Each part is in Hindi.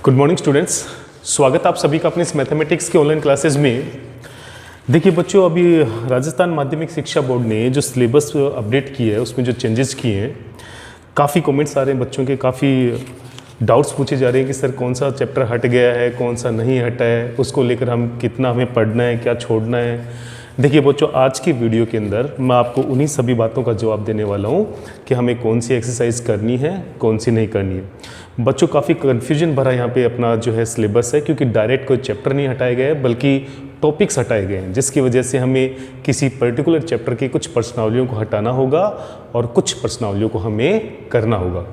गुड मॉर्निंग स्टूडेंट्स, स्वागत आप सभी का अपने इस मैथमेटिक्स के ऑनलाइन क्लासेस में। देखिए बच्चों, अभी राजस्थान माध्यमिक शिक्षा बोर्ड ने जो सिलेबस अपडेट किया है उसमें जो चेंजेस किए हैं, काफ़ी कमेंट्स आ रहे हैं बच्चों के, काफ़ी डाउट्स पूछे जा रहे हैं कि सर कौन सा चैप्टर हट गया है, कौन सा नहीं हटा है, उसको लेकर हम कितना हमें पढ़ना है, क्या छोड़ना है। देखिए बच्चों, आज की वीडियो के अंदर मैं आपको उन्हीं सभी बातों का जवाब देने वाला हूँ कि हमें कौन सी एक्सरसाइज करनी है, कौन सी नहीं करनी है। बच्चों काफ़ी कन्फ्यूजन भरा यहाँ पे अपना जो है सिलेबस है, क्योंकि डायरेक्ट कोई चैप्टर नहीं हटाए गए हैं बल्कि टॉपिक्स हटाए गए हैं, जिसकी वजह से हमें किसी पर्टिकुलर चैप्टर की कुछ प्रश्नावलियों को हटाना होगा और कुछ प्रश्नावलियों को हमें करना होगा।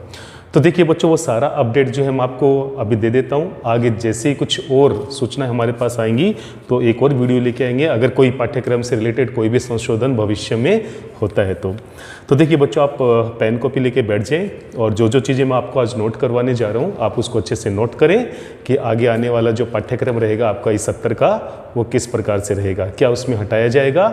तो देखिए बच्चों, वो सारा अपडेट जो है मैं आपको अभी दे देता हूँ। आगे जैसे ही कुछ और सूचनाएं हमारे पास आएंगी तो एक और वीडियो लेके आएंगे, अगर कोई पाठ्यक्रम से रिलेटेड कोई भी संशोधन भविष्य में होता है तो देखिए बच्चों, आप पेन कॉपी लेके बैठ जाएं और जो जो चीज़ें मैं आपको आज नोट करवाने जा रहा हूँ आप उसको अच्छे से नोट करें कि आगे आने वाला जो पाठ्यक्रम रहेगा आपका इस सत्र का, वो किस प्रकार से रहेगा, क्या उसमें हटाया जाएगा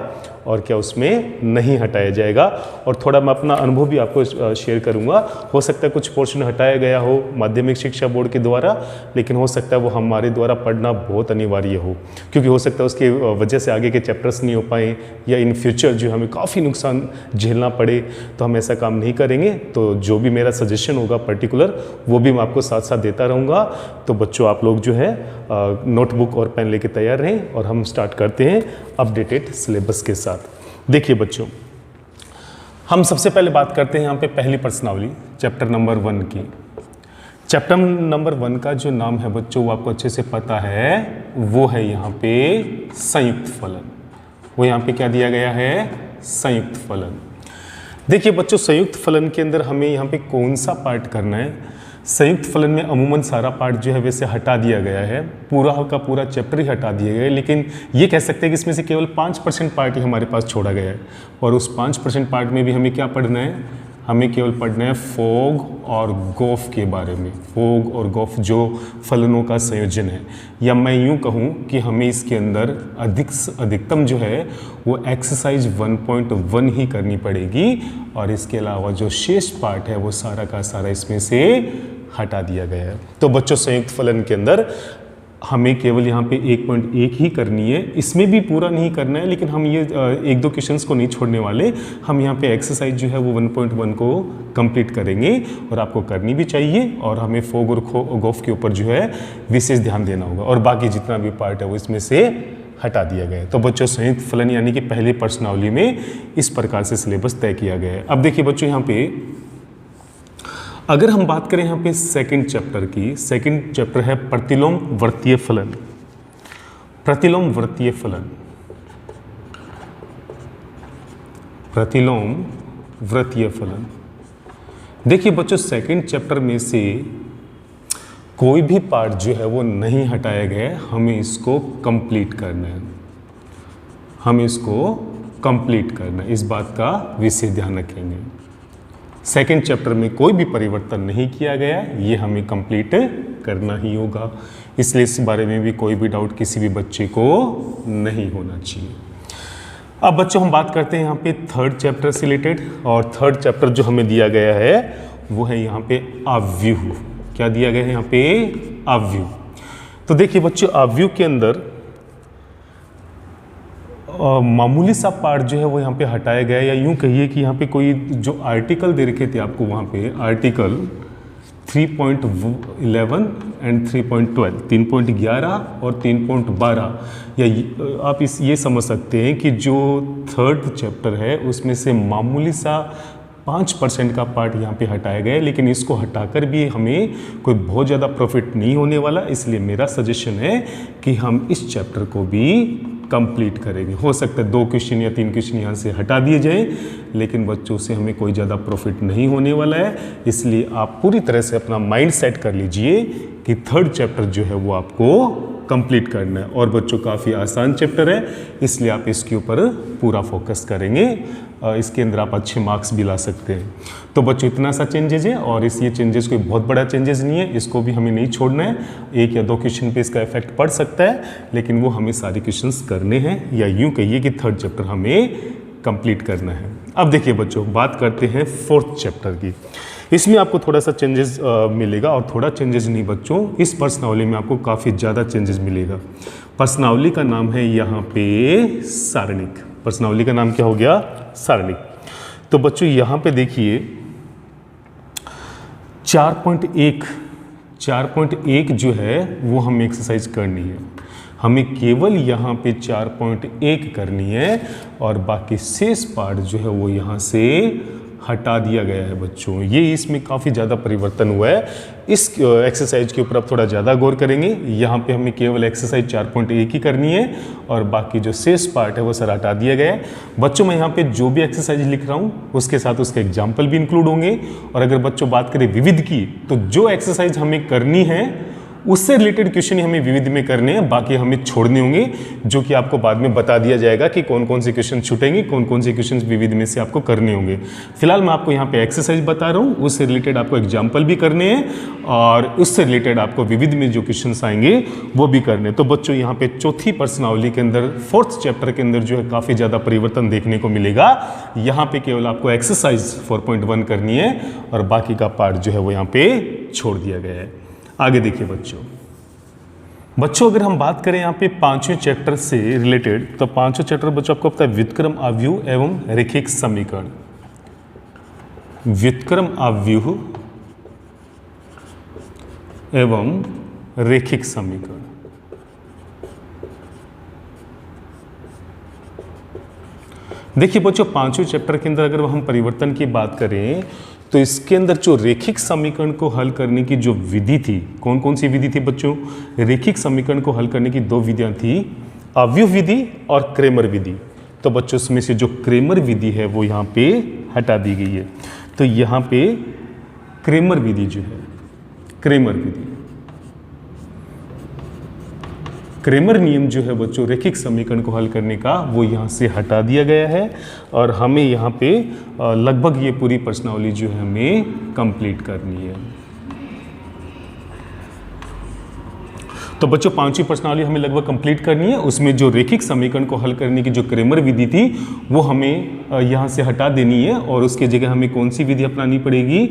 और क्या उसमें नहीं हटाया जाएगा। और थोड़ा मैं अपना अनुभव भी आपको शेयर करूंगा। हो सकता है कुछ पोर्शन हटाया गया हो माध्यमिक शिक्षा बोर्ड के द्वारा, लेकिन हो सकता है वो हमारे द्वारा पढ़ना बहुत अनिवार्य हो, क्योंकि हो सकता है उसकी वजह से आगे के चैप्टर्स नहीं हो पाए या इन फ्यूचर जो हमें काफ़ी नुकसान झेलना पड़े, तो हम ऐसा काम नहीं करेंगे। तो जो भी मेरा सजेशन होगा पर्टिकुलर, वो भी मैं आपको साथ साथ देता रहूँगा। तो बच्चों, आप लोग जो है नोटबुक और पेन लेके तैयार रहें और हम स्टार्ट करते हैं अपडेटेड सिलेबस के साथ। देखिए बच्चों, हम सबसे पहले बात करते हैं यहाँ पे पहली प्रश्नावली चैप्टर नंबर 1 की। चैप्टर नंबर 1 का जो नाम है बच्चों, वो आपको अच्छे से पता है, वो है यहाँ पे संयुक्त फलन। वो यहाँ पे क्या दिया गया है? संयुक्त फलन। देखिए बच्चों, संयुक्त फलन के अंदर हमें यहाँ पे कौन सा पार्ट करना है? संयुक्त फलन में अमूमन सारा पार्ट जो है वैसे हटा दिया गया है, पूरा का पूरा चैप्टर ही हटा दिया गया है, लेकिन ये कह सकते हैं कि इसमें से केवल 5% पार्ट ही हमारे पास छोड़ा गया है। और उस 5% पार्ट में भी हमें क्या पढ़ना है? हमें केवल पढ़ना है फोग और गोफ के बारे में। फोग और गोफ जो फलनों का संयोजन है, या मैं यूँ कहूँ कि हमें इसके अंदर अधिकतम जो है वो एक्सरसाइज 1.1 ही करनी पड़ेगी, और इसके अलावा जो शेष पार्ट है वो सारा का सारा इसमें से हटा दिया गया है। तो बच्चों, संयुक्त फलन के अंदर हमें केवल यहाँ पे 1.1 ही करनी है, इसमें भी पूरा नहीं करना है, लेकिन हम ये एक दो क्वेश्चंस को नहीं छोड़ने वाले। हम यहाँ पे एक्सरसाइज जो है वो 1.1 को कंप्लीट करेंगे, और आपको करनी भी चाहिए, और हमें फोग और गोफ के ऊपर जो है विशेष ध्यान देना होगा, और बाकी जितना भी पार्ट है वो इसमें से हटा दिया गया है। तो बच्चों, संयुक्त फलन यानी कि पहले प्रश्नावली में इस प्रकार से सिलेबस तय किया गया है। अब देखिए बच्चों, यहाँ पे अगर हम बात करें यहाँ पे सेकंड चैप्टर की, सेकंड चैप्टर है प्रतिलोम वृत्तीय फलन। प्रतिलोम वृत्तीय फलन, प्रतिलोम वृत्तीय फलन। देखिए बच्चों, सेकंड चैप्टर में से कोई भी पार्ट जो है वो नहीं हटाया गया है, हमें इसको कंप्लीट करना है, हमें इसको कंप्लीट करना है, इस बात का विशेष ध्यान रखेंगे। सेकंड चैप्टर में कोई भी परिवर्तन नहीं किया गया, ये हमें कंप्लीट करना ही होगा, इसलिए इस बारे में भी कोई भी डाउट किसी भी बच्चे को नहीं होना चाहिए। अब बच्चों, हम बात करते हैं यहाँ पे थर्ड चैप्टर से रिलेटेड, और थर्ड चैप्टर जो हमें दिया गया है वो है यहाँ पे आव्यूह। क्या दिया गया है यहाँ पे? आव्यूह। तो देखिए बच्चों, आव्यूह के अंदर मामूली सा पार्ट जो है वो यहाँ पे हटाया गया है, या यूँ कहिए कि यहाँ पे कोई जो आर्टिकल दे रखे थे आपको, वहाँ पे आर्टिकल 3.11 एंड 3.12, 3.11 और 3.12, या आप ये समझ सकते हैं कि जो थर्ड चैप्टर है उसमें से मामूली सा 5% का पार्ट यहाँ पे हटाया गया है, लेकिन इसको हटाकर भी हमें कोई बहुत ज़्यादा प्रॉफिट नहीं होने वाला, इसलिए मेरा सजेशन है कि हम इस चैप्टर को भी कंप्लीट करेंगे। हो सकता है 2 क्वेश्चन या 3 क्वेश्चन यहाँ से हटा दिए जाएं, लेकिन बच्चों से हमें कोई ज़्यादा प्रॉफिट नहीं होने वाला है, इसलिए आप पूरी तरह से अपना माइंड सेट कर लीजिए कि थर्ड चैप्टर जो है वो आपको कंप्लीट करना है। और बच्चों, काफ़ी आसान चैप्टर है, इसलिए आप इसके ऊपर पूरा फोकस करेंगे, इसके अंदर आप अच्छे मार्क्स भी ला सकते हैं। तो बच्चों, इतना सा चेंजेज है, और ये चेंजेस कोई बहुत बड़ा चेंजेस नहीं है, इसको भी हमें नहीं छोड़ना है। 1 या 2 क्वेश्चन पे इसका इफेक्ट पड़ सकता है, लेकिन वो हमें सारे क्वेश्चंस करने हैं, या यूँ कहिए कि थर्ड चैप्टर हमें कंप्लीट करना है। अब देखिए बच्चों, बात करते हैं फोर्थ चैप्टर की। इसमें आपको थोड़ा सा चेंजेस मिलेगा, और थोड़ा चेंजेस नहीं बच्चों, इस प्रश्नावली में आपको काफ़ी ज़्यादा चेंजेस मिलेगा। प्रश्नावली का नाम है यहाँ पे सारणिक। प्रश्नावली का नाम क्या हो गया? सारणिक। तो बच्चों यहाँ पे देखिए 4.1 जो है वो हमें एक्सरसाइज करनी है। हमें केवल यहाँ पे 4.1 करनी है, और बाकी शेष पार्ट जो है वो यहाँ से हटा दिया गया है बच्चों। ये इसमें काफ़ी ज़्यादा परिवर्तन हुआ है। इस एक्सरसाइज के ऊपर आप थोड़ा ज़्यादा गौर करेंगे। यहाँ पे हमें केवल एक्सरसाइज 4.1 ही करनी है, और बाकी जो शेष पार्ट है वो सर हटा दिया गया है। बच्चों मैं यहाँ पे जो भी एक्सरसाइज लिख रहा हूँ उसके साथ उसके एग्जाम्पल भी इंक्लूड होंगे। और अगर बच्चों बात करें विविध की, तो जो एक्सरसाइज हमें करनी है उससे रिलेटेड क्वेश्चन ही हमें विविध में करने हैं, बाकी हमें छोड़ने होंगे, जो कि आपको बाद में बता दिया जाएगा कि कौन कौन से क्वेश्चन छूटेंगे, कौन कौन से क्वेश्चन विविध में से आपको करने होंगे। फिलहाल मैं आपको यहाँ पे एक्सरसाइज बता रहा हूँ, उससे रिलेटेड आपको एग्जाम्पल भी करने हैं, और उससे रिलेटेड आपको विविध में जो क्वेश्चन आएंगे वो भी करने हैं। तो बच्चों यहाँ पे चौथी प्रश्नावली के अंदर 4th चैप्टर के अंदर जो है काफ़ी ज़्यादा परिवर्तन देखने को मिलेगा। यहाँ पे केवल आपको एक्सरसाइज 4.1 करनी है, और बाकी का पार्ट जो है वो यहाँ पे छोड़ दिया गया है। आगे देखिए बच्चों अगर हम बात करें यहाँ पे 5वें चैप्टर से रिलेटेड, तो 5वें चैप्टर बच्चों आपको पता है व्युत्क्रम आव्यूह एवं रैखिक समीकरण। व्युत्क्रम आव्यूह एवं रैखिक समीकरण। देखिए बच्चों 5वें चैप्टर के अंदर अगर हम परिवर्तन की बात करें, तो इसके अंदर जो रैखिक समीकरण को हल करने की जो विधि थी, कौन कौन सी विधि थी बच्चों? रैखिक समीकरण को हल करने की 2 विधियां थी, आव्यूह विधि और क्रेमर विधि। तो बच्चों इसमें से जो क्रेमर विधि है वो यहाँ पे हटा दी गई है। तो यहाँ पे क्रेमर विधि जो है, क्रेमर नियम जो है बच्चों रैखिक समीकरण को हल करने का, वो यहाँ से हटा दिया गया है, और हमें यहाँ पे लगभग ये पूरी प्रश्नावली जो है हमें कंप्लीट करनी है। तो बच्चों 5वीं प्रश्नावली हमें लगभग कंप्लीट करनी है। उसमें जो रैखिक समीकरण को हल करने की जो क्रेमर विधि थी वो हमें यहाँ से हटा देनी है, और उसकी जगह हमें कौन सी विधि अपनानी पड़ेगी?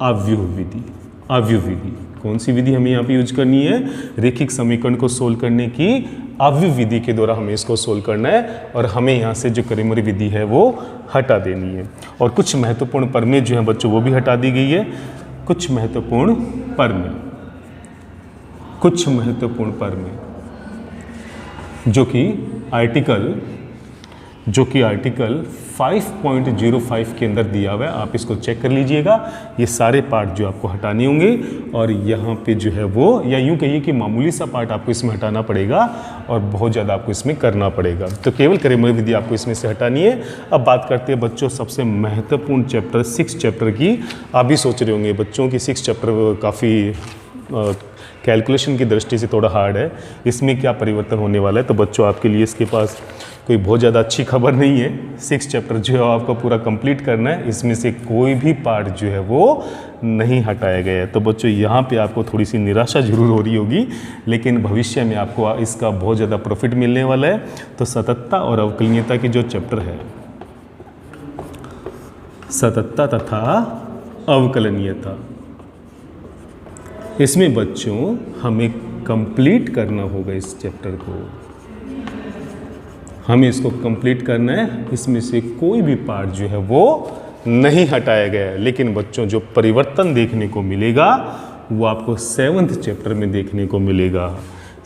आव्यूह विधि। आव्यूह विधि कौन सी विधि हमें यहाँ पे यूज करनी है? रैखिक समीकरण को सोल्व करने की आव्यूह विधि के द्वारा हमें इसको सोल्व करना है, और हमें यहाँ से जो क्रेमर विधि है वो हटा देनी है। और कुछ महत्वपूर्ण परमें जो है बच्चों वो भी हटा दी गई है। कुछ महत्वपूर्ण परमें जो कि आर्टिकल 5.05 के अंदर दिया हुआ है। आप इसको चेक कर लीजिएगा। ये सारे पार्ट जो आपको हटाने होंगे, और यहाँ पे जो है वो, या यूँ कहिए कि मामूली सा पार्ट आपको इसमें हटाना पड़ेगा, और बहुत ज़्यादा आपको इसमें करना पड़ेगा। तो केवल क्रेमर विधि आपको इसमें से हटानी है। अब बात करते हैं बच्चों सबसे महत्वपूर्ण चैप्टर 6 चैप्टर की। आप भी सोच रहे होंगे बच्चों की 6 चैप्टर काफ़ी कैलकुलेशन की दृष्टि से थोड़ा हार्ड है, इसमें क्या परिवर्तन होने वाला है। तो बच्चों आपके लिए इसके पास कोई बहुत ज़्यादा अच्छी खबर नहीं है। 6 चैप्टर जो है आपको पूरा कंप्लीट करना है, इसमें से कोई भी पार्ट जो है वो नहीं हटाया गया है। तो बच्चों यहाँ पे आपको थोड़ी सी निराशा जरूर हो रही होगी, लेकिन भविष्य में आपको इसका बहुत ज़्यादा प्रॉफिट मिलने वाला है। तो सततता और अवकलनीयता की जो चैप्टर है, सततता तथा अवकलनीयता, इसमें बच्चों हमें कंप्लीट करना होगा। इस चैप्टर को हमें इसको कंप्लीट करना है। इसमें से कोई भी पार्ट जो है वो नहीं हटाया गया है, लेकिन बच्चों जो परिवर्तन देखने को मिलेगा वो आपको 7th चैप्टर में देखने को मिलेगा।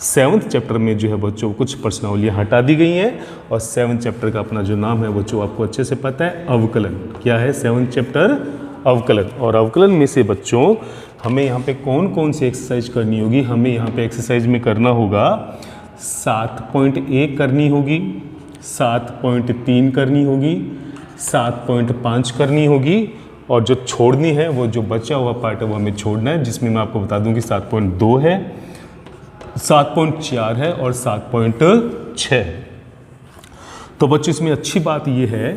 7th चैप्टर में जो है बच्चों कुछ प्रश्नावलियाँ हटा दी गई हैं, और 7th चैप्टर का अपना जो नाम है बच्चों आपको अच्छे से पता है, अवकलन। क्या है 7th चैप्टर? अवकलन। और अवकलन में से बच्चों हमें यहाँ पे कौन कौन सी एक्सरसाइज करनी होगी? हमें यहाँ पे एक्सरसाइज में करना होगा 7.1 करनी होगी, 7.3 करनी होगी, 7.5 करनी होगी, और जो छोड़नी है वो जो बचा हुआ पार्ट है वो हमें छोड़ना है, जिसमें मैं आपको बता दूं कि 7.2 है, 7.4 है और 7.6 है। तो बच्चों इसमें अच्छी बात ये है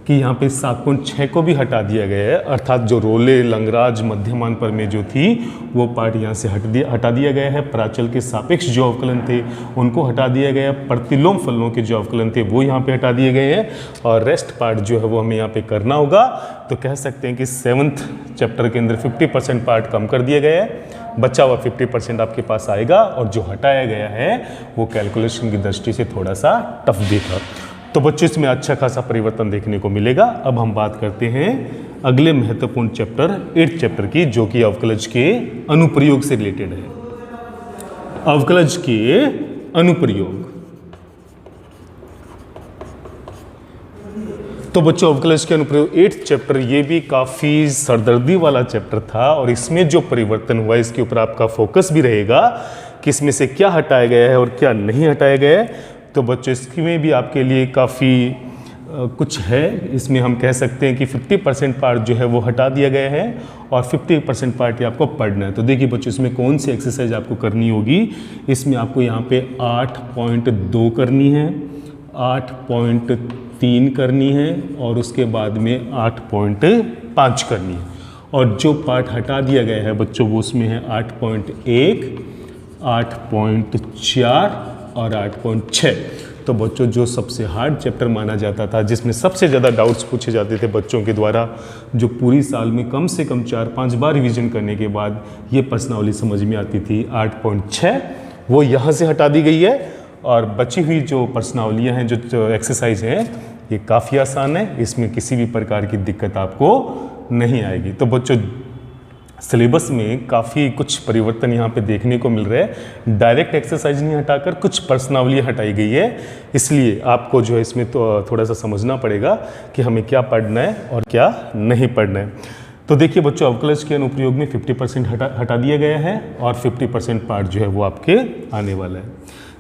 कि यहाँ पे 7.6 को भी हटा दिया गया है, अर्थात जो रोले लंगराज मध्यमान प्रमेय जो थी वो पार्ट यहाँ से हटा दिया गया है। प्राचल के सापेक्ष जो अवकलन थे उनको हटा दिया गया, प्रतिलोम फलनों के जो अवकलन थे वो यहाँ पे हटा दिए गए हैं, और रेस्ट पार्ट जो है वो हमें यहाँ पे करना होगा। तो कह सकते हैं कि 7th चैप्टर के अंदर 50% पार्ट कम कर दिया गया है, बचा हुआ 50% आपके पास आएगा, और जो हटाया गया है वो कैलकुलेशन की दृष्टि से थोड़ा सा टफ भी था। तो बच्चों इसमें अच्छा खासा परिवर्तन देखने को मिलेगा। अब हम बात करते हैं अगले महत्वपूर्ण चैप्टर 8th चैप्टर की, जो कि अवकलज के अनुप्रयोग से रिलेटेड है। अवकलज के अनुप्रयोग। तो बच्चों अवकलज के अनुप्रयोग 8th चैप्टर, ये भी काफ़ी सरदर्दी वाला चैप्टर था, और इसमें जो परिवर्तन हुआ इसके ऊपर आपका फोकस भी रहेगा कि इसमें से क्या हटाया गया है और क्या नहीं हटाया गया है। तो बच्चों इसमें भी आपके लिए काफ़ी कुछ है। इसमें हम कह सकते हैं कि 50% पार्ट जो है वो हटा दिया गया है, और 50% पार्ट ये आपको पढ़ना है। तो देखिए बच्चों इसमें कौन सी एक्सरसाइज आपको करनी होगी। इसमें आपको यहाँ पे 8.2 करनी है, 8.3 करनी है, और उसके बाद में 8.5 करनी है। और जो पार्ट हटा दिया गया है बच्चों वो उसमें है 8.1, 8.4 और 8.6। तो बच्चों जो सबसे हार्ड चैप्टर माना जाता था, जिसमें सबसे ज़्यादा डाउट्स पूछे जाते थे बच्चों के द्वारा, जो पूरी साल में कम से कम 4-5 बार रिवीजन करने के बाद ये प्रश्नावली समझ में आती थी, 8.6 वो यहाँ से हटा दी गई है। और बची हुई जो प्रश्नावलियाँ हैं, जो एक्सरसाइज हैं, ये काफ़ी आसान है, इसमें किसी भी प्रकार की दिक्कत आपको नहीं आएगी। तो बच्चों सिलेबस में काफ़ी कुछ परिवर्तन यहाँ पे देखने को मिल रहा है। डायरेक्ट एक्सरसाइज नहीं हटाकर कुछ प्रश्नावली हटाई गई है, इसलिए आपको जो है इसमें तो थोड़ा सा समझना पड़ेगा कि हमें क्या पढ़ना है और क्या नहीं पढ़ना है। तो देखिए बच्चों अवकलज के अनुप्रयोग में 50% हटा दिया गया है, और 50% पार्ट जो है वो आपके आने वाला है।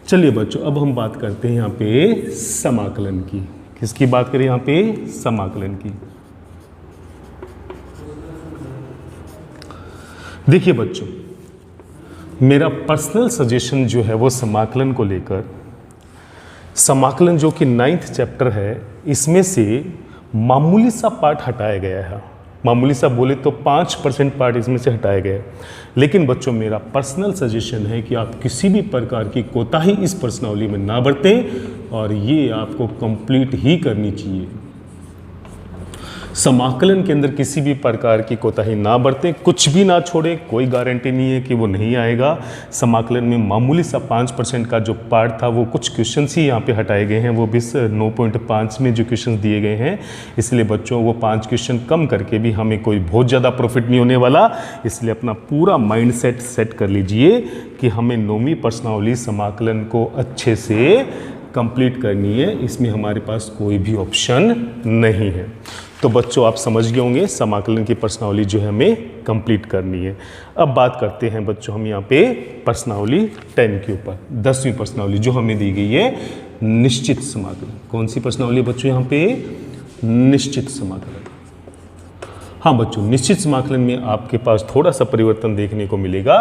चलिए बच्चों अब हम बात करते हैं यहाँ पे समाकलन की। किसकी बात करें यहाँ पे? समाकलन की। देखिए बच्चों मेरा पर्सनल सजेशन जो है वो समाकलन को लेकर, समाकलन जो कि 9th चैप्टर है, इसमें से मामूली सा पार्ट हटाया गया है। मामूली सा बोले तो 5% पार्ट इसमें से हटाया गया है। लेकिन बच्चों मेरा पर्सनल सजेशन है कि आप किसी भी प्रकार की कोताही इस प्रश्नावली में ना बरतें, और ये आपको कंप्लीट ही करनी चाहिए। समाकलन के अंदर किसी भी प्रकार की कोताही ना बरतें, कुछ भी ना छोड़ें, कोई गारंटी नहीं है कि वो नहीं आएगा। समाकलन में मामूली सा 5% का जो पार्ट था वो कुछ क्वेश्चंस ही यहाँ पे हटाए गए हैं, वो भी 9.5 में जो क्वेश्चंस दिए गए हैं। इसलिए बच्चों वो 5 क्वेश्चन कम करके भी हमें कोई बहुत ज़्यादा प्रॉफिट नहीं होने वाला। इसलिए अपना पूरा माइंड सेट कर लीजिए कि हमें 9वीं प्रश्नावली समाकलन को अच्छे से कंप्लीट करनी है। इसमें हमारे पास कोई भी ऑप्शन नहीं है। तो बच्चों आप समझ गए होंगे समाकलन की प्रश्नावली जो है हमें कंप्लीट करनी है। अब बात करते हैं बच्चों हम यहाँ पे प्रश्नावली 10 के ऊपर, 10वीं प्रश्नावली जो हमें दी गई है निश्चित समाकलन। कौन सी प्रश्नावली बच्चों यहाँ पे? निश्चित समाकलन। हाँ बच्चों निश्चित समाकलन में आपके पास थोड़ा सा परिवर्तन देखने को मिलेगा।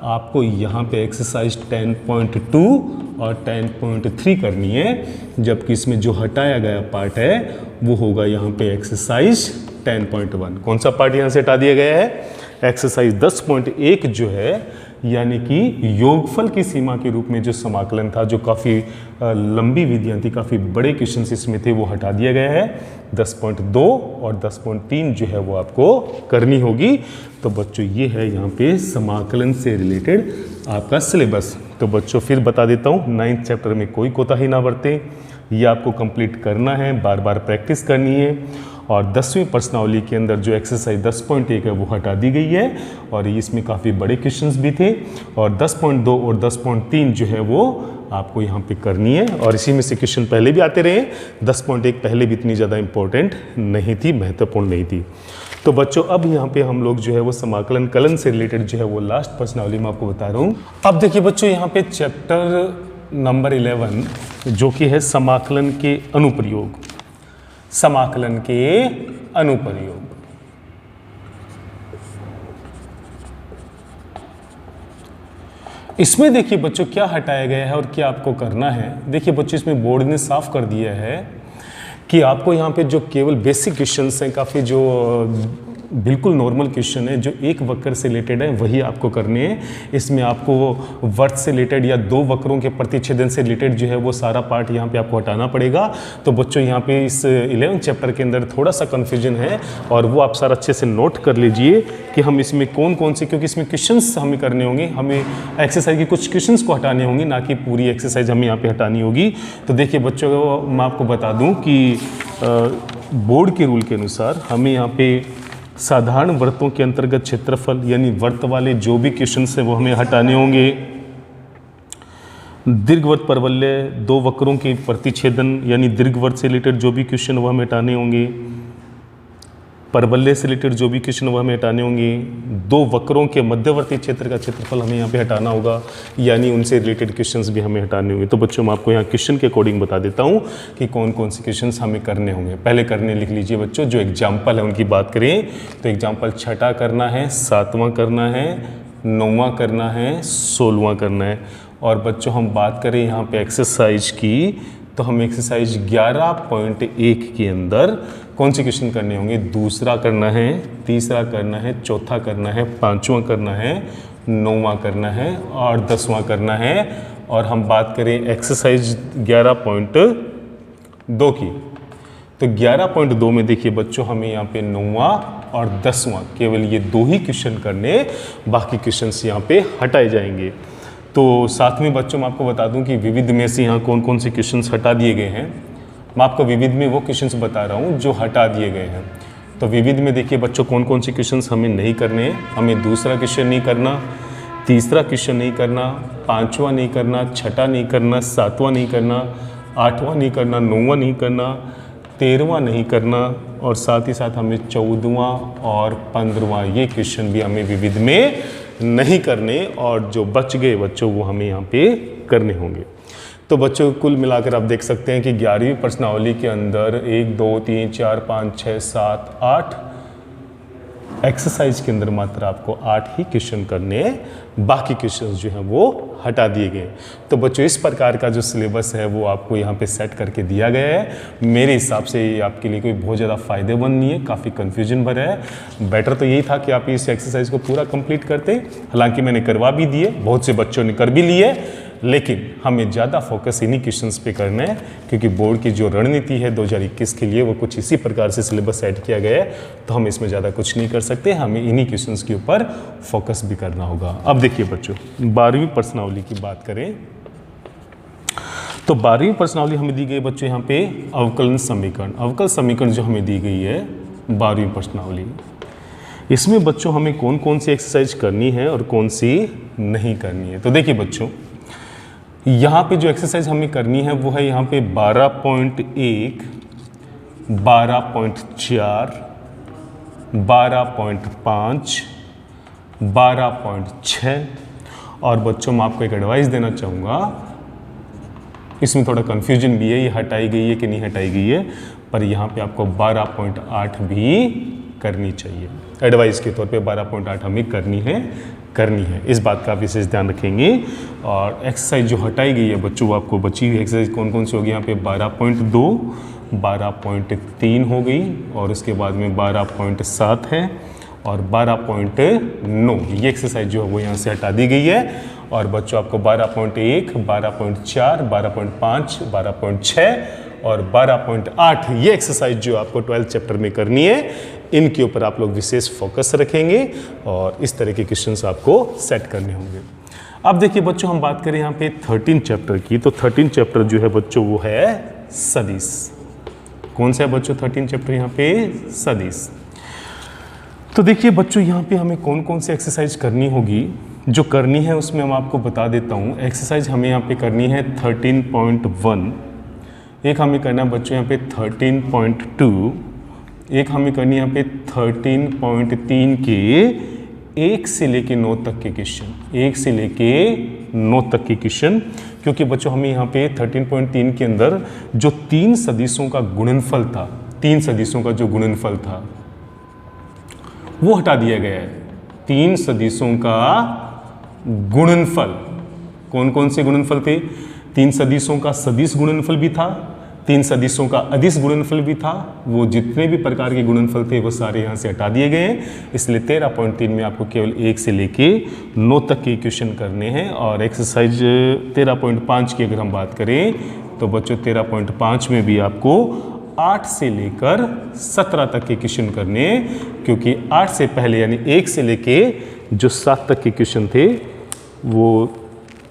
आपको यहाँ पे एक्सरसाइज 10.2 और 10.3 करनी है, जबकि इसमें जो हटाया गया पार्ट है वो होगा यहाँ पे एक्सरसाइज 10.1। कौन सा पार्ट यहाँ से हटा दिया गया है? एक्सरसाइज 10.1 जो है, यानी कि योगफल की सीमा के रूप में जो समाकलन था, जो काफ़ी लंबी विधियां थी, काफ़ी बड़े क्वेश्चन इसमें थे, वो हटा दिया गया है। 10.2 और 10.3 जो है वो आपको करनी होगी। तो बच्चों ये है यहाँ पे समाकलन से रिलेटेड आपका सिलेबस। तो बच्चों फिर बता देता हूँ, 9th चैप्टर में कोई कोताही ना बरतें, ये आपको कंप्लीट करना है, बार बार प्रैक्टिस करनी है। और 10वीं प्रश्नावली के अंदर जो एक्सरसाइज 10.1 है वो हटा दी गई है, और इसमें काफ़ी बड़े क्वेश्चंस भी थे। और 10.2 और 10.3 जो है वो आपको यहाँ पे करनी है, और इसी में से क्वेश्चन पहले भी आते रहे। 10.1 पहले भी इतनी ज़्यादा इंपॉर्टेंट नहीं थी, महत्वपूर्ण नहीं थी। तो बच्चों अब यहाँ पे हम लोग जो है वो समाकलन कलन से रिलेटेड जो है वो लास्ट प्रश्नावली में आपको बता रहा हूँ। अब देखिए बच्चों यहाँ पे चैप्टर नंबर 11 जो कि है समाकलन के अनुप्रयोग। समाकलन के अनुप्रयोग। इसमें देखिए बच्चों क्या हटाया गया है और क्या आपको करना है। देखिए बच्चों इसमें बोर्ड ने साफ कर दिया है कि आपको यहाँ पे जो केवल बेसिक क्वेश्चंस हैं, काफ़ी जो बिल्कुल नॉर्मल क्वेश्चन है जो एक वक्र से रिलेटेड है वही आपको करने हैं। इसमें आपको वर्त से रिलेटेड या दो वक्रों के प्रतिच्छेदन से रिलेटेड जो है वो सारा पार्ट यहाँ पे आपको हटाना पड़ेगा। तो बच्चों यहाँ पे इस 11 चैप्टर के अंदर थोड़ा सा कन्फ्यूजन है और वो आप सारा अच्छे से नोट कर लीजिए कि हम इसमें कौन कौन से, क्योंकि इसमें क्वेश्चंस हमें करने होंगे, हमें एक्सरसाइज के कुछ क्वेश्चंस को हटाने होंगे, ना कि पूरी एक्सरसाइज हमें यहाँ पे हटानी होगी। तो देखिए बच्चों, मैं आपको बता दूँ कि बोर्ड के रूल के अनुसार हमें यहाँ पे साधारण वृत्तों के अंतर्गत क्षेत्रफल यानी वृत्त वाले जो भी क्वेश्चन है वो हमें हटाने होंगे। दीर्घवृत्त परवलय, दो वक्रों के प्रतिच्छेदन यानी दीर्घवृत्त से रिलेटेड जो भी क्वेश्चन वो हमें हटाने होंगे। परवलय से रिलेटेड जो भी क्वेश्चन वो हमें हटाने होंगे। दो वक्रों के मध्यवर्ती क्षेत्र का क्षेत्रफल हमें यहाँ पे हटाना होगा, यानी उनसे रिलेटेड क्वेश्चंस भी हमें हटाने होंगे। तो बच्चों मैं आपको यहाँ क्वेश्चन के अकॉर्डिंग बता देता हूँ कि कौन कौन से क्वेश्चंस हमें करने होंगे। पहले करने लिख लीजिए बच्चों, जो एग्जाम्पल है उनकी बात करें तो एग्जाम्पल 6वां करना है, 7वां करना है, 9वां करना है, 16वां करना है। और बच्चों हम बात करें यहाँ पे एक्सरसाइज की, तो हम एक्सरसाइज 11.1 के अंदर कौन से क्वेश्चन करने होंगे? दूसरा करना है, तीसरा करना है, चौथा करना है, 5वां करना है, 9वां करना है और 10वां करना है। और हम बात करें एक्सरसाइज 11.2 की, तो 11.2 में देखिए बच्चों हमें यहाँ पे 9वां और 10वां केवल ये दो ही क्वेश्चन करने, बाकी क्वेश्चंस यहाँ पे हटाए जाएंगे। तो साथ में बच्चों मैं आपको बता दूं कि विविध में से यहाँ कौन कौन से क्वेश्चंस हटा दिए गए हैं। मैं आपको विविध में वो क्वेश्चंस बता रहा हूँ जो हटा दिए गए हैं। तो विविध में देखिए बच्चों कौन कौन से क्वेश्चंस हमें नहीं करने हैं। हमें दूसरा क्वेश्चन नहीं करना, तीसरा क्वेश्चन नहीं करना, 5वां नहीं करना, 6वां नहीं करना, 7वां नहीं करना, 8वां नहीं करना, 9वां नहीं करना, 13वां नहीं करना और साथ ही साथ हमें 14वां और 15वां ये क्वेश्चन भी हमें विविध में नहीं करने, और जो बच गए बच्चों वो हमें यहाँ पे करने होंगे। तो बच्चों कुल मिलाकर आप देख सकते हैं कि 11वीं प्रश्नावली के अंदर 1 2 3 4 5 6 7 8 एक्सरसाइज के अंदर मात्र आपको 8 ही क्वेश्चन करने हैं, बाकी क्वेश्चन जो हैं वो हटा दिए गए। तो बच्चों इस प्रकार का जो सिलेबस है वो आपको यहाँ पे सेट करके दिया गया है। मेरे हिसाब से ये आपके लिए कोई बहुत ज़्यादा फ़ायदेमंद नहीं है, काफ़ी कन्फ्यूजन भरा है। बेटर तो यही था कि आप इस एक्सरसाइज को पूरा कंप्लीट करते। हालांकि मैंने करवा भी दिए, बहुत से बच्चों ने कर भी लिए, लेकिन हमें ज़्यादा फोकस इन्हीं क्वेश्चंस पे करना है, क्योंकि बोर्ड की जो रणनीति है 2021 के लिए वो कुछ इसी प्रकार से सिलेबस सेट किया गया है। तो हम इसमें ज़्यादा कुछ नहीं कर सकते, हमें इन्हीं क्वेश्चंस के ऊपर फोकस भी करना होगा। अब देखिए बच्चों 12वीं प्रश्नावली की बात करें तो 12वीं प्रश्नावली हमें दी गई बच्चों यहाँ पे अवकलन समीकरण। अवकल समीकरण जो हमें दी गई है 12वीं प्रश्नावली, इसमें बच्चों हमें कौन कौन सी एक्सरसाइज करनी है और कौन सी नहीं करनी है। तो देखिए बच्चों यहाँ पे जो एक्सरसाइज हमें करनी है वो है यहाँ पे 12.1, 12.4, 12.5, 12.6 और बच्चों मैं आपको एक एडवाइस देना चाहूँगा, इसमें थोड़ा कन्फ्यूजन भी है, ये हटाई गई है कि नहीं हटाई गई है, पर यहाँ पे आपको 12.8 भी करनी चाहिए। एडवाइस के तौर पे 12.8 हमें करनी है, इस बात का विशेष ध्यान रखेंगे। और एक्सरसाइज जो हटाई गई है बच्चों वो आपको बची हुई एक्सरसाइज कौन कौन सी होगी, यहाँ पे 12.2, 12.3 हो गई और उसके बाद में 12.7 है और 12.9, ये एक्सरसाइज जो है वो यहाँ से हटा दी गई है। और बच्चों आपको 12.1, 12.4, 12.5, 12.6 और 12.8 ये एक्सरसाइज जो आपको 12th चैप्टर में करनी है, इनके ऊपर आप लोग विशेष फोकस रखेंगे और इस तरह के क्वेश्चंस आपको सेट करने होंगे। अब देखिए बच्चों हम बात करें यहाँ पे 13 चैप्टर की, तो 13 चैप्टर जो है बच्चों वो है सदिश। कौन सा है बच्चों 13 चैप्टर यहाँ पे? सदिश। तो देखिए बच्चों यहाँ पे हमें कौन कौन सी एक्सरसाइज करनी होगी, जो करनी है उसमें मैं आपको बता देता हूँ। एक्सरसाइज हमें यहाँ पे करनी है 13.1, एक हमें करना है बच्चों यहाँ पे 13.2, एक हमें करनी है यहाँ पे 13.3 के 1 से लेके 9 तक के क्वेश्चन, 1 से लेके 9 तक के क्वेश्चन, क्योंकि बच्चों हमें यहाँ पे 13.3 के अंदर जो 3 सदिशों का गुणनफल था, 3 सदिशों का जो गुणनफल था वो हटा दिया गया है। 3 सदिशों का गुणनफल, कौन कौन से गुणनफल थे? 3 सदिशों का सदिश गुणनफल भी था, 3 सदिशों का अदिश गुणनफल भी था, वो जितने भी प्रकार के गुणनफल थे वो सारे यहाँ से हटा दिए गए हैं। इसलिए 13.3 में आपको केवल 1 से लेके 9 तक के इक्वेशन करने हैं। और एक्सरसाइज 13.5 की अगर हम बात करें तो बच्चों 13.5 में भी आपको 8 से लेकर 17 तक के क्वेश्चन करने हैं, क्योंकि 8 से पहले यानी 1 से लेके जो 7 तक के क्वेश्चन थे वो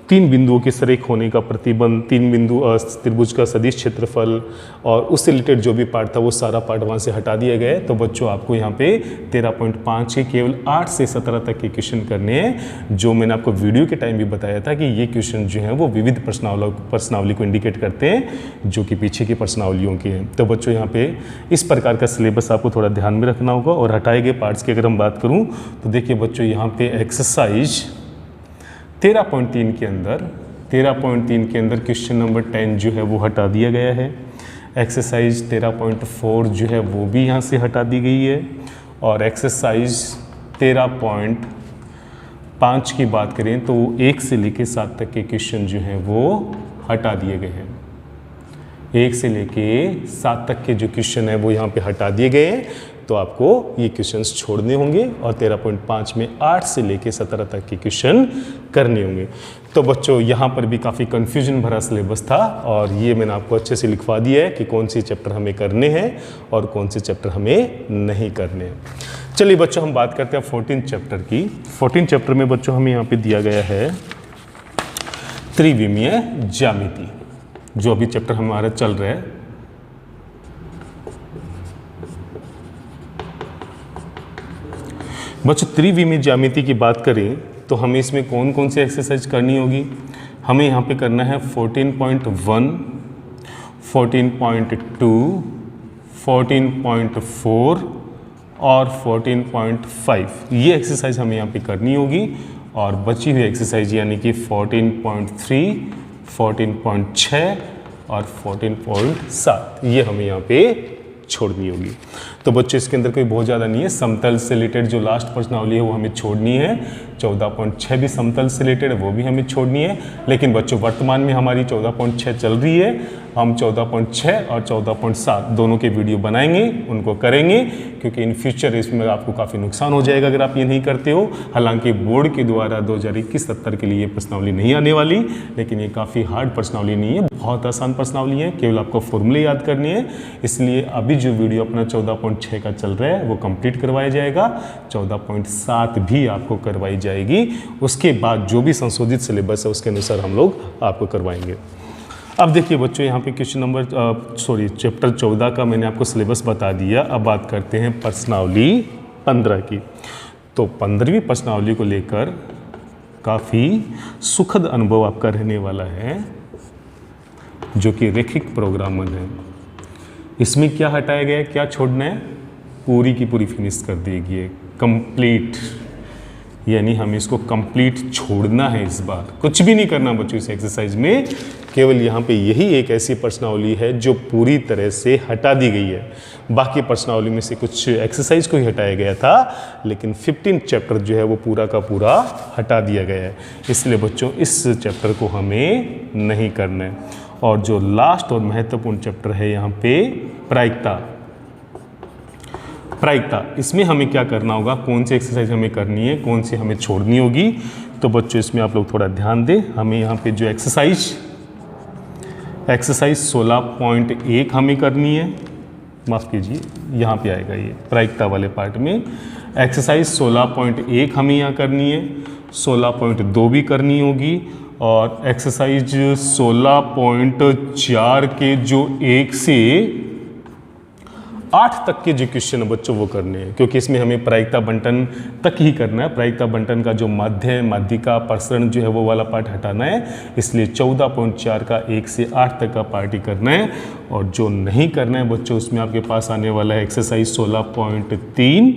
3 बिंदुओं के सरेख होने का प्रतिबंध, 3 बिंदु त्रिभुज का सदिश क्षेत्रफल और उससे रिलेटेड जो भी पार्ट था वो सारा पार्ट वहाँ से हटा दिया गया है। तो बच्चों आपको यहाँ पे 13.5 के केवल 8 से 17 तक के क्वेश्चन करने हैं, जो मैंने आपको वीडियो के टाइम भी बताया था कि ये क्वेश्चन जो हैं वो विविध प्रश्नावली को इंडिकेट करते हैं, जो कि पीछे की प्रश्नावलियों के हैं। तो बच्चों यहाँ पे इस प्रकार का सिलेबस आपको थोड़ा ध्यान में रखना होगा। और हटाए गए पार्ट्स की अगर हम बात करूँ तो देखिए बच्चों यहाँ पे एक्सरसाइज 13.3 के अंदर क्वेश्चन नंबर 10 जो है वो हटा दिया गया है। एक्सरसाइज 13.4 जो है वो भी यहाँ से हटा दी गई है। और एक्सरसाइज 13.5 की बात करें तो 1 से लेके 7 तक के क्वेश्चन जो हैं वो हटा दिए गए हैं। 1 से लेके 7 तक के जो क्वेश्चन है वो यहाँ पे हटा दिए गए हैं, तो आपको ये क्वेश्चंस छोड़ने होंगे। और 13.5 में 8 से लेके 17 तक के क्वेश्चन करने होंगे। तो बच्चों यहाँ पर भी काफ़ी कन्फ्यूजन भरा सिलेबस था, और ये मैंने आपको अच्छे से लिखवा दिया है कि कौन से चैप्टर हमें करने हैं और कौन से चैप्टर हमें नहीं करने हैं। चलिए बच्चों हम बात करते हैं 14 चैप्टर की। 14 चैप्टर में बच्चों हमें यहाँ पे दिया गया है त्रिविमीय ज्यामिति, जो अभी चैप्टर हमारा चल रहा है। बच्चों त्रिविमीय ज्यामिति की बात करें तो हमें इसमें कौन कौन सी एक्सरसाइज करनी होगी। हमें यहाँ पे करना है 14.1, 14.2, 14.4 और 14.5 ये एक्सरसाइज हमें यहाँ पे करनी होगी। और बची हुई एक्सरसाइज यानी कि 14.3, 14.6 और 14.7 ये हमें यहाँ पे छोड़नी होगी। तो बच्चों इसके अंदर कोई बहुत ज़्यादा नहीं है। समतल से रिलेटेड जो लास्ट प्रश्नावली है वो हमें छोड़नी है। 14.6 भी समतल से रिलेटेड है, वो भी हमें छोड़नी है। लेकिन बच्चों वर्तमान में हमारी 14.6 चल रही है। हम 14.6 और 14.7 दोनों के वीडियो बनाएंगे, उनको करेंगे, क्योंकि इन फ्यूचर इसमें आपको काफ़ी नुकसान हो जाएगा अगर आप ये नहीं करते हो। हालांकि बोर्ड के द्वारा 2021-70 के लिए ये प्रश्नावली नहीं आने वाली, लेकिन ये काफ़ी हार्ड प्रश्नावली नहीं है, बहुत आसान प्रश्नावली है। केवल आपको फॉर्मूले याद करनी है। इसलिए अभी जो वीडियो अपना 14.6 का चल रहा है वो कंप्लीट करवाया जाएगा। 14.7 भी आपको करवाई जाएगी। उसके बाद जो भी संशोधित सिलेबस है उसके अनुसार हम लोग आपको करवाएंगे। अब देखिए बच्चों यहाँ पे क्वेश्चन नंबर चैप्टर 14 का मैंने आपको सिलेबस बता दिया। अब बात करते हैं प्रश्नावली 15 की। तो 15वीं प्रश्नावली को लेकर काफ़ी सुखद अनुभव आपका रहने वाला है, जो कि रैखिक प्रोग्रामर है। इसमें क्या हटाया गया है, क्या छोड़ना है, पूरी की पूरी फिनिश कर देगी है, कंप्लीट। यानी हमें इसको कंप्लीट छोड़ना है। इस बार कुछ भी नहीं करना बच्चों इस एक्सरसाइज में। केवल यहाँ पे यही एक ऐसी प्रश्नावली है जो पूरी तरह से हटा दी गई है। बाकी प्रश्नावली में से कुछ एक्सरसाइज को ही हटाया गया था, लेकिन 15 चैप्टर जो है वो पूरा का पूरा हटा दिया गया है। इसलिए बच्चों इस चैप्टर को हमें नहीं करना है। और जो लास्ट और महत्वपूर्ण चैप्टर है यहाँ पे प्रायिकता, इसमें हमें क्या करना होगा, कौन सी एक्सरसाइज हमें करनी है, कौन सी हमें छोड़नी होगी। तो बच्चों इसमें आप लोग थोड़ा ध्यान दें। हमें यहाँ पे जो एक्सरसाइज 16.1 हमें करनी है, माफ़ कीजिए यहाँ पे आएगा ये प्रायिकता वाले पार्ट में। एक्सरसाइज 16.1 हमें यहाँ करनी है, 16.2 भी करनी होगी। और एक्सरसाइज 16.4 के जो 1 से 8 तक के जो क्वेश्चन बच्चों वो करने हैं, क्योंकि इसमें हमें प्रायिकता बंटन तक ही करना है। प्रायिकता बंटन का जो माध्य, माध्यिका, प्रसरण जो है वो वाला पार्ट हटाना है। इसलिए 14.4 का 1 से 8 तक का पार्ट ही करना है। और जो नहीं करना है बच्चों, उसमें आपके पास आने वाला है एक्सरसाइज 16.3।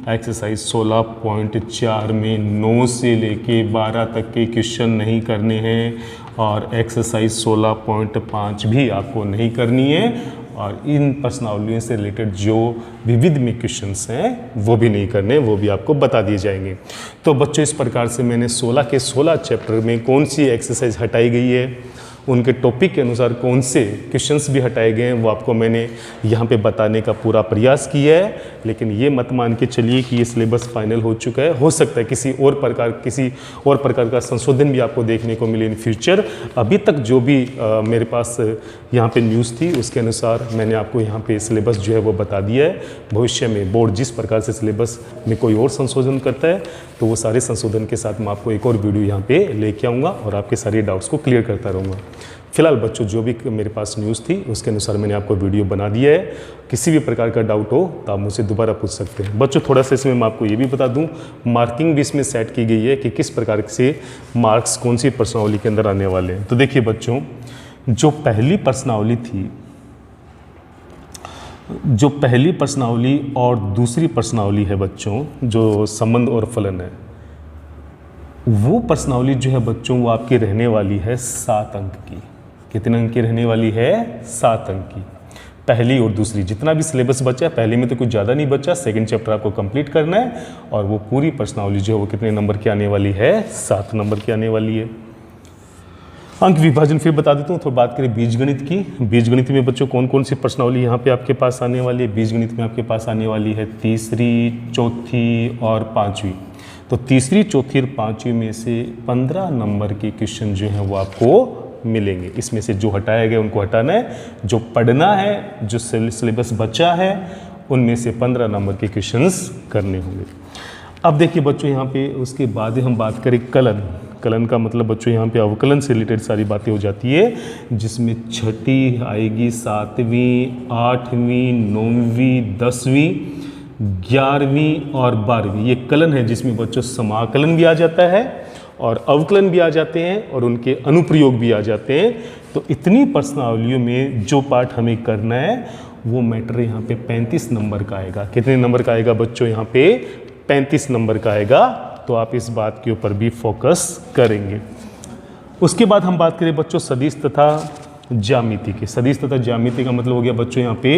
एक्सरसाइज 16.4 में 9 से लेके 12 तक के क्वेश्चन नहीं करने हैं। और एक्सरसाइज 16.5 भी आपको नहीं करनी है। और इन प्रश्नावलियों से रिलेटेड जो विविध में क्वेश्चंस हैं वो भी नहीं करने, वो भी आपको बता दिए जाएंगे। तो बच्चों इस प्रकार से मैंने 16 के 16 चैप्टर में कौन सी एक्सरसाइज हटाई गई है उनके टॉपिक के अनुसार कौन से क्वेश्चंस भी हटाए गए हैं वो आपको मैंने यहाँ पे बताने का पूरा प्रयास किया है। लेकिन ये मत मान के चलिए कि ये सिलेबस फाइनल हो चुका है। हो सकता है किसी और प्रकार का संशोधन भी आपको देखने को मिले इन फ्यूचर। अभी तक जो भी मेरे पास यहाँ पे न्यूज़ थी उसके अनुसार मैंने आपको यहाँ पे सिलेबस जो है वो बता दिया है। भविष्य में बोर्ड जिस प्रकार से सिलेबस में कोई और संशोधन करता है तो वो सारे संशोधन के साथ मैं आपको एक और वीडियो यहाँ पे लेके आऊँगा और आपके सारे डाउट्स को क्लियर करता रहूँगा। फिलहाल बच्चों जो भी मेरे पास न्यूज़ थी उसके अनुसार मैंने आपको वीडियो बना दिया है। किसी भी प्रकार का डाउट हो तो आप मुझसे दोबारा पूछ सकते हैं। बच्चों थोड़ा सा इसमें मैं आपको ये भी बता दूं, मार्किंग भी इसमें सेट की गई है कि किस प्रकार से मार्क्स कौन सी प्रश्नावली के अंदर आने वाले हैं। तो देखिए बच्चों, जो पहली प्रश्नावली और दूसरी प्रश्नावली है बच्चों, जो संबंध और फलन है, वो प्रश्नावली जो है बच्चों वो आपकी रहने वाली है 7 अंक की। कितने अंक की रहने वाली है? 7 अंक की। पहली और दूसरी जितना भी सिलेबस बचा है, पहली में तो कुछ ज़्यादा नहीं बचा, सेकंड चैप्टर आपको कंप्लीट करना है और वो पूरी प्रश्नावली जो है वो कितने नंबर की आने वाली है? 7 नंबर की आने वाली है। अंक विभाजन फिर बता देता हूँ। तो बात करें बीजगणित की। बीजगणित में बच्चों कौन कौन सी प्रश्नावली यहाँ पे आपके पास आने वाली है? बीजगणित में आपके पास आने वाली है तीसरी, चौथी और पाँचवीं। तो तीसरी, चौथी और पाँचवीं में से 15 नंबर के क्वेश्चन जो हैं वो आपको मिलेंगे। इसमें से जो हटाया गया उनको हटाना है, जो पढ़ना है, जो सिलेबस बचा है उनमें से 15 नंबर के क्वेश्चंस करने होंगे। अब देखिए बच्चों यहाँ पे उसके बाद हम बात करें कलन का मतलब बच्चों यहाँ पे अवकलन से रिलेटेड सारी बातें हो जाती है, जिसमें छठी आएगी, 7वीं, 8वीं, 9वीं, 10वीं, 11वीं और 12वीं। ये कलन है जिसमें बच्चों समाकलन भी आ जाता है और अवकलन भी आ जाते हैं और उनके अनुप्रयोग भी आ जाते हैं। तो इतनी प्रश्नावलियों में जो पार्ट हमें करना है वो मैटर यहाँ पे 35 नंबर का आएगा। कितने नंबर का आएगा बच्चों? यहाँ पे 35 नंबर का आएगा। तो आप इस बात के ऊपर भी फोकस करेंगे। उसके बाद हम बात करें बच्चों सदिश तथा ज्यामिति की। सदिश तथा ज्यामिति का मतलब हो गया बच्चों यहाँ पे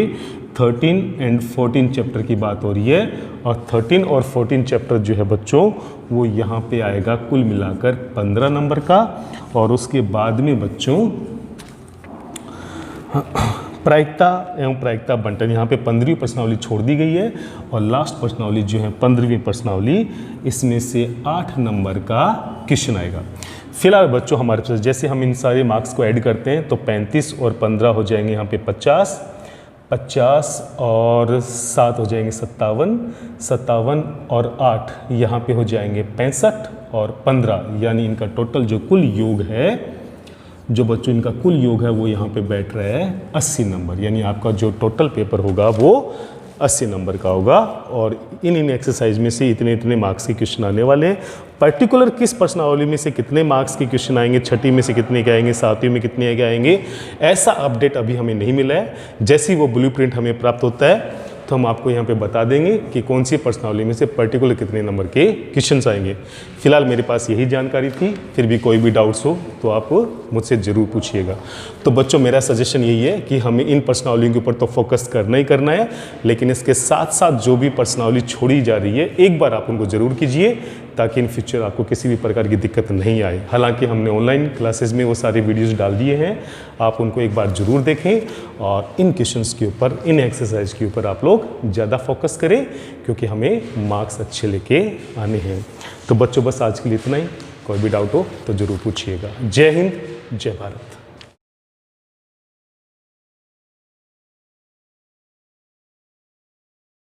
13 एंड 14 चैप्टर की बात हो रही है और 13 और 14 चैप्टर जो है बच्चों वो यहाँ पे आएगा कुल मिलाकर 15 नंबर का। और उसके बाद में बच्चों प्रायिकता एवं प्रायिकता बंटन, यहाँ पे 15वीं प्रश्नावली छोड़ दी गई है और लास्ट प्रश्नावली जो है 15वीं प्रश्नावली, इसमें से 8 नंबर का क्वेश्चन आएगा। फिलहाल बच्चों हमारे पास जैसे हम इन सारे मार्क्स को ऐड करते हैं तो 35 और 15 हो जाएंगे यहाँ पे 50, 50 और 7 हो जाएंगे 57, 57 और 8 यहाँ पे हो जाएंगे 65 और 15, यानी इनका टोटल जो कुल योग है, जो बच्चों इनका कुल योग है वो यहाँ पे बैठ रहा है 80 नंबर। यानी आपका जो टोटल पेपर होगा वो 80 नंबर का होगा। और इन एक्सरसाइज में से इतने इतने मार्क्स के क्वेश्चन आने वाले हैं। पर्टिकुलर किस प्रश्नावली में से कितने मार्क्स के क्वेश्चन आएंगे, छठी में से कितने के आएंगे, 7वीं में कितने के आएंगे, ऐसा अपडेट अभी हमें नहीं मिला है। जैसे ही वो ब्लूप्रिंट हमें प्राप्त होता है तो हम आपको यहाँ पे बता देंगे कि कौन सी प्रश्नावली में से पर्टिकुलर कितने नंबर के क्वेश्चंस आएंगे। फिलहाल मेरे पास यही जानकारी थी। फिर भी कोई भी डाउट्स हो तो आप मुझसे ज़रूर पूछिएगा। तो बच्चों मेरा सजेशन यही है कि हमें इन प्रश्नावलियों के ऊपर तो फोकस करना ही करना है, लेकिन इसके साथ साथ जो भी प्रश्नावली छोड़ी जा रही है एक बार आप उनको ज़रूर कीजिए ताकि इन फ्यूचर आपको किसी भी प्रकार की दिक्कत नहीं आए। हालांकि हमने ऑनलाइन क्लासेस में वो सारे वीडियोस डाल दिए हैं, आप उनको एक बार ज़रूर देखें और इन क्वेश्चंस के ऊपर, इन एक्सरसाइज के ऊपर आप लोग ज़्यादा फोकस करें क्योंकि हमें मार्क्स अच्छे लेके आने हैं। तो बच्चों बस आज के लिए इतना ही। कोई भी डाउट हो तो ज़रूर पूछिएगा। जय हिंद, जय भारत।